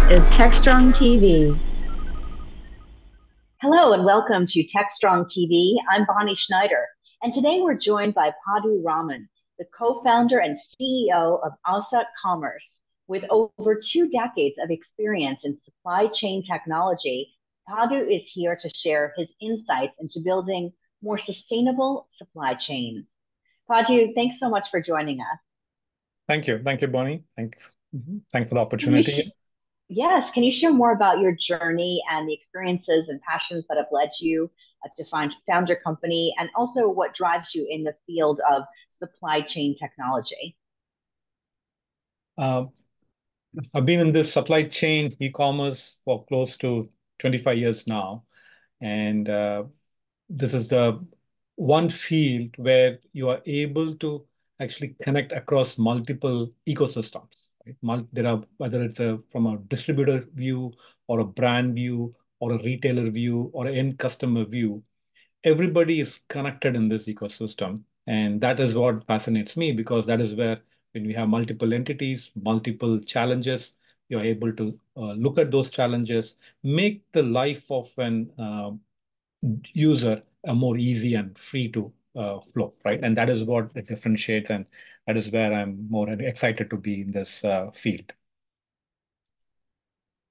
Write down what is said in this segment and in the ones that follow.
is Techstrong TV. Hello and welcome to Techstrong TV. I'm Bonnie Schneider, and today we're joined by Padhu Raman, the co-founder and CEO of Osa Commerce. With over 2 decades of experience in supply chain technology, Padhu is here to share his insights into building more sustainable supply chains. Padhu, thanks so much for joining us. Thank you. Thank you, Bonnie. Thanks. Thanks for the Can you opportunity. Yes, can you share more about your journey and the experiences and passions that have led you to found your company, and also what drives you in the field of supply chain technology? Uh, I've been in this supply chain e-commerce for close to 25 years now. And this is the one field where you are able to actually connect across multiple ecosystems. Right? There are, whether it's from a distributor view or a brand view or a retailer view or an end customer view, everybody is connected in this ecosystem. And that is what fascinates me, because that is where, when we have multiple entities, multiple challenges, you're able to look at those challenges, make the life of an user a more easy and free to flow, right? And that is what it differentiates, and that is where I'm more excited to be in this field.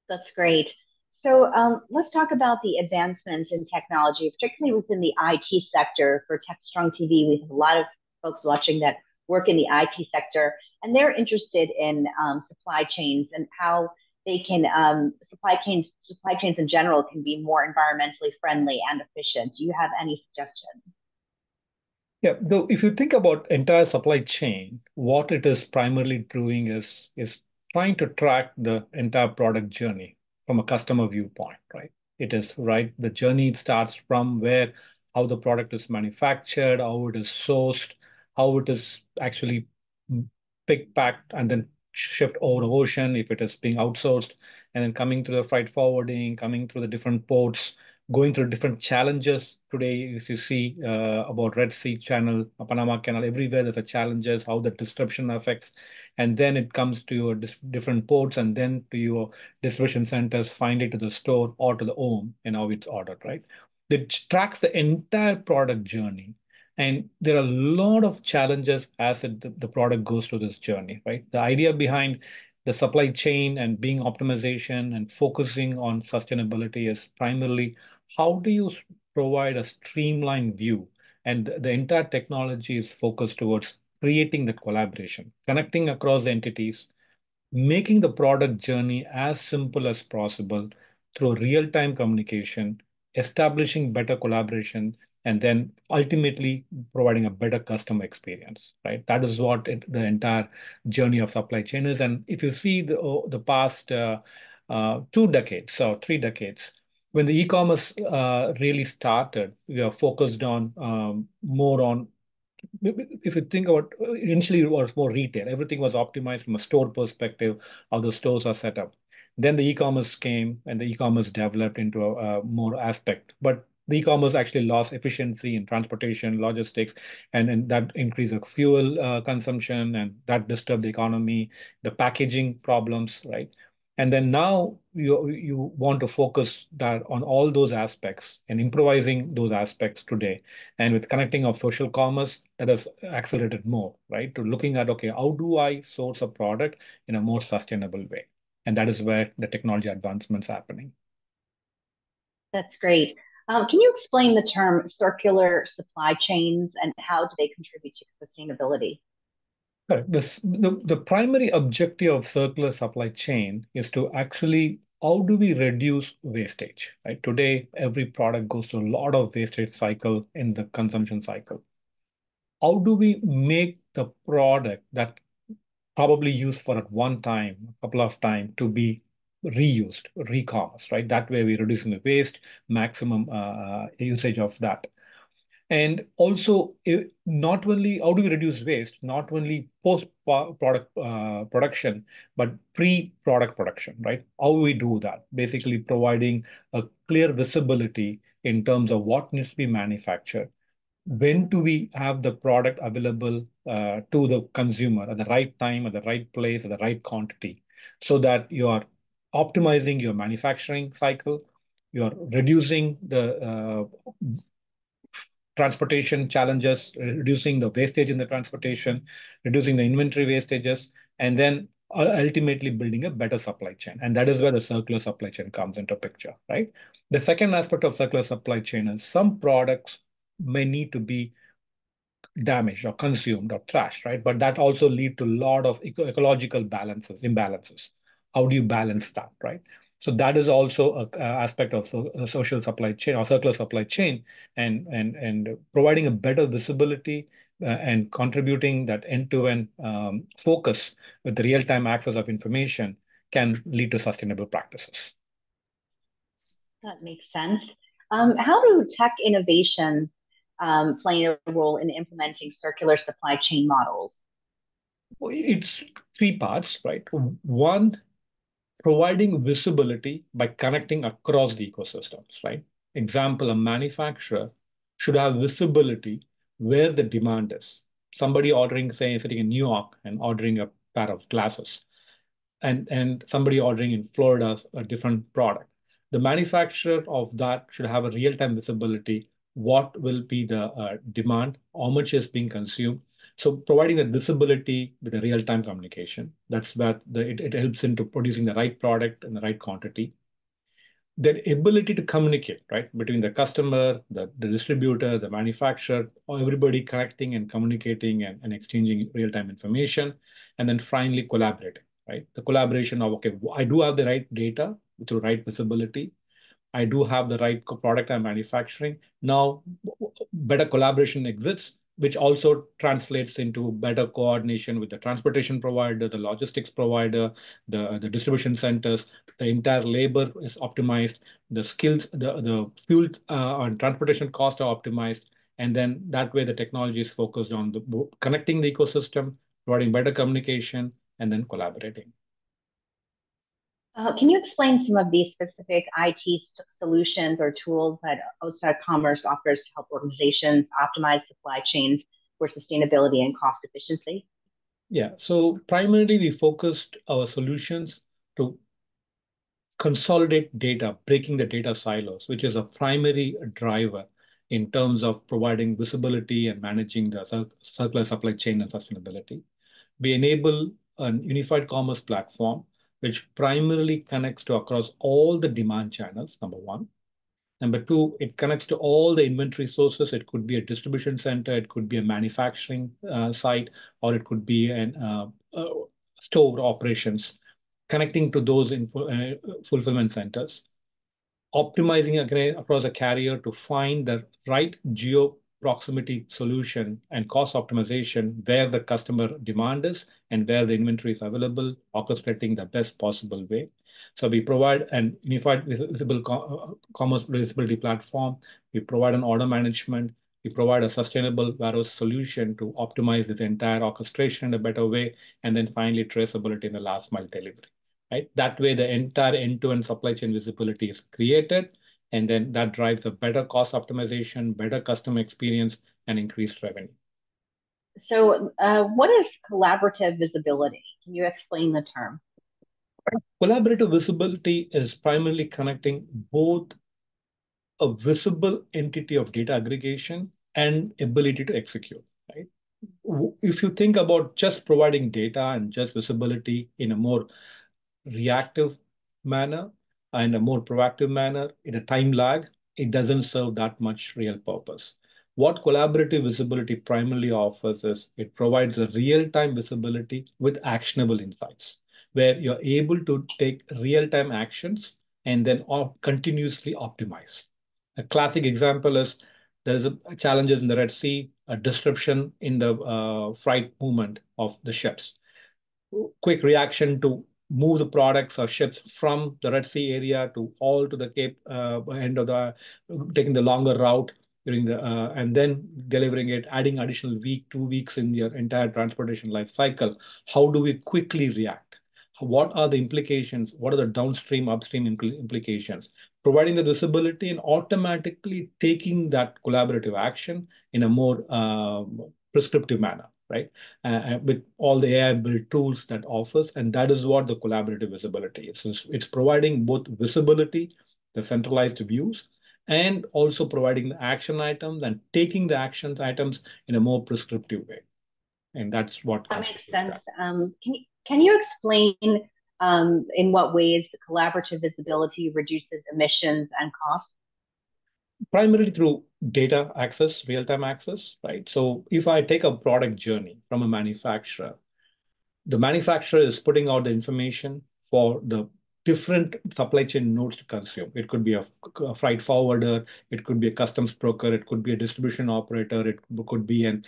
That's great. So let's talk about the advancements in technology, particularly within the IT sector. For Techstrong TV, we have a lot of folks watching that work in the IT sector, and they're interested in supply chains and how they can supply chains in general can be more environmentally friendly and efficient. Do you have any suggestions? Yeah, though if you think about entire supply chain, what it is primarily doing is trying to track the entire product journey from a customer viewpoint, right? It is right. The journey starts from where how the product is manufactured, how it is sourced, how it is actually picked, packed, and then shipped over the ocean if it is being outsourced, and then coming to the freight forwarding, coming through the different ports, going through different challenges. Today, as you see about Red Sea Channel, Panama Canal, everywhere there's a challenges, how the disruption affects, and then it comes to your different ports, and then to your distribution centers, finally to the store or to the home, and how it's ordered, right? It tracks the entire product journey. And there are a lot of challenges as the product goes through this journey, right? The idea behind the supply chain and being optimization and focusing on sustainability is primarily how do you provide a streamlined view? And the entire technology is focused towards creating that collaboration, connecting across the entities, making the product journey as simple as possible through real-time communication, establishing better collaboration, and then ultimately providing a better customer experience, right? That is what the entire journey of supply chain is. And if you see the past 2 decades or 3 decades, when the e-commerce really started, we are focused on more on, if you think about, initially it was more retail. Everything was optimized from a store perspective, how the stores are set up. Then the e-commerce came and the e-commerce developed into a more aspect. But the e-commerce actually lost efficiency in transportation, logistics, and that increased the fuel consumption, and that disturbed the economy, the packaging problems, right? And then now you want to focus that on all those aspects and improvising those aspects today. And with connecting of social commerce, that has accelerated more, right? To looking at, okay, how do I source a product in a more sustainable way? And that is where the technology advancements happening. That's great. Can you explain the term circular supply chains and how do they contribute to sustainability? Correct. The primary objective of circular supply chain is to actually, how do we reduce wastage, right? Today, every product goes through a lot of wastage cycle in the consumption cycle. How do we make the product that probably used for at one time, a couple of times, to be reused, recommerce, right? That way we're reducing the waste, maximum usage of that. And also, not only how do we reduce waste, not only post-product production, but pre-product production, right? How we do that? Basically providing a clear visibility in terms of what needs to be manufactured, when do we have the product available to the consumer at the right time, at the right place, at the right quantity, so that you are optimizing your manufacturing cycle, you're reducing the transportation challenges, reducing the wastage in the transportation, reducing the inventory wastages, and then ultimately building a better supply chain. And that is where the circular supply chain comes into picture, right? The second aspect of circular supply chain is some products may need to be damaged or consumed or trashed, right? But that also lead to a lot of ecological imbalances. How do you balance that, right? So that is also a aspect of a social supply chain or circular supply chain, and providing a better visibility and contributing that end-to-end focus with the real-time access of information can lead to sustainable practices. That makes sense. How do tech innovations play a role in implementing circular supply chain models? It's three parts, right? One, providing visibility by connecting across the ecosystems, right? Example, a manufacturer should have visibility where the demand is. Somebody ordering, say, sitting in New York and ordering a pair of glasses, and somebody ordering in Florida a different product. The manufacturer of that should have a real-time visibility. What will be the demand? How much is being consumed? So providing that visibility with a real-time communication, that's where it helps into producing the right product and the right quantity. That ability to communicate, right, between the customer, the distributor, the manufacturer, or everybody connecting and communicating and exchanging real-time information, and then finally collaborating, right? The collaboration of, okay, I do have the right data with the right visibility. I do have the right product I'm manufacturing. Now, better collaboration exists, which also translates into better coordination with the transportation provider, the logistics provider, the distribution centers. The entire labor is optimized. The skills, the fuel and transportation costs are optimized. And then that way the technology is focused on connecting the ecosystem, providing better communication, and then collaborating. Can you explain some of these specific IT solutions or tools that OSA Commerce offers to help organizations optimize supply chains for sustainability and cost efficiency? Yeah, so primarily we focused our solutions to consolidate data, breaking the data silos, which is a primary driver in terms of providing visibility and managing the circular supply chain and sustainability. We enable a unified commerce platform, which primarily connects to across all the demand channels, number one. Number two, it connects to all the inventory sources. It could be a distribution center, it could be a manufacturing site, or it could be an store operations, connecting to those fulfillment centers, optimizing across a carrier to find the right geo proximity solution and cost optimization where the customer demand is and where the inventory is available, orchestrating the best possible way. So we provide an unified visible commerce visibility platform. We provide an order management. We provide a sustainable warehouse solution to optimize this entire orchestration in a better way, and then finally traceability in the last mile delivery. Right? That way, the entire end-to-end supply chain visibility is created, and then that drives a better cost optimization, better customer experience, and increased revenue. So, what is collaborative visibility? Can you explain the term? Collaborative visibility is primarily connecting both a visible entity of data aggregation and ability to execute, right? If you think about just providing data and just visibility in a more reactive manner and a more proactive manner in a time lag, it doesn't serve that much real purpose. What collaborative visibility primarily offers is it provides a real-time visibility with actionable insights, where you're able to take real-time actions and then continuously optimize. A classic example is there is challenges in the Red Sea, a disruption in the freight movement of the ships. Quick reaction to move the products or ships from the Red Sea area to all to the Cape end of the, taking the longer route during the, and then delivering it, adding additional week, 2 weeks in your entire transportation life cycle. How do we quickly react? What are the implications? What are the downstream, upstream implications? Providing the visibility and automatically taking that collaborative action in a more prescriptive manner. right? With all the AI built tools that offers, and that is what the collaborative visibility is. So it's providing both visibility, the centralized views, and also providing the action items and taking the action items in a more prescriptive way. And that's what That makes constitutes sense. that. Can you explain in what ways the collaborative visibility reduces emissions and costs? Primarily through data access, real-time access, right? So if I take a product journey from a manufacturer, the manufacturer is putting out the information for the different supply chain nodes to consume. It could be a freight forwarder, it could be a customs broker, it could be a distribution operator, it could be an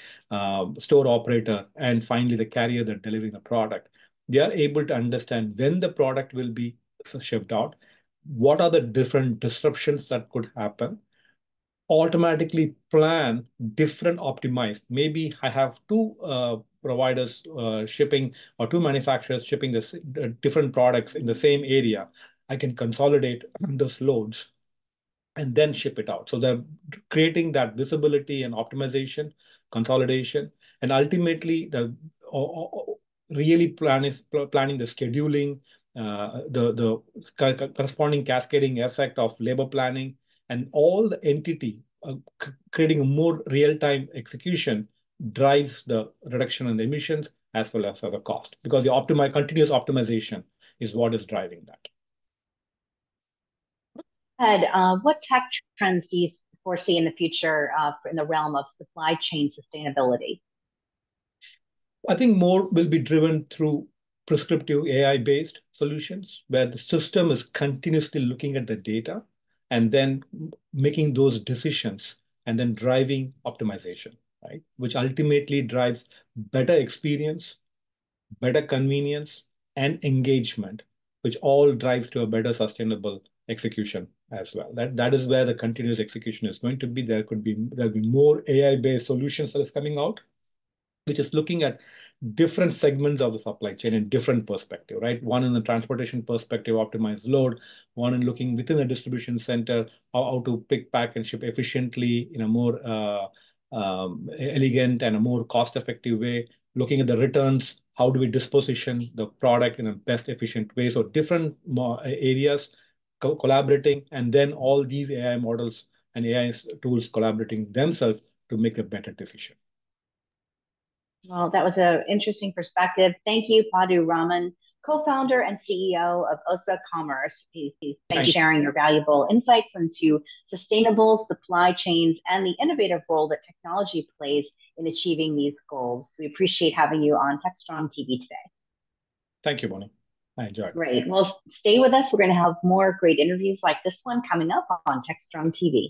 store operator, and finally the carrier that delivering the product. They are able to understand when the product will be shipped out, what are the different disruptions that could happen, automatically plan different optimized. Maybe I have two providers shipping or two manufacturers shipping this different products in the same area. I can consolidate those loads and then ship it out. So they're creating that visibility and optimization, consolidation, and ultimately the really planning the scheduling, the corresponding cascading effect of labor planning, and all the entity creating a more real-time execution drives the reduction in the emissions as well as the cost, because the continuous optimization is what is driving that. Ed, what tech trends do you foresee in the future in the realm of supply chain sustainability? I think more will be driven through prescriptive AI-based solutions where the system is continuously looking at the data and then making those decisions and then driving optimization, right? Which ultimately drives better experience, better convenience, and engagement, which all drives to a better sustainable execution as well. That is where the continuous execution is going to be. There'll be more AI-based solutions that is coming out, which is looking at different segments of the supply chain in different perspective, right? One in the transportation perspective, optimize load. One in looking within a distribution center, how to pick, pack, and ship efficiently in a more elegant and a more cost-effective way. Looking at the returns, how do we disposition the product in a best efficient way? So different areas collaborating, and then all these AI models and AI tools collaborating themselves to make a better decision. Well, that was an interesting perspective. Thank you, Padhu Raman, co-founder and CEO of Osa Commerce. Thank you for sharing your valuable insights into sustainable supply chains and the innovative role that technology plays in achieving these goals. We appreciate having you on Techstrong TV today. Thank you, Bonnie. I enjoyed it. Great. Well, stay with us. We're going to have more great interviews like this one coming up on Techstrong TV.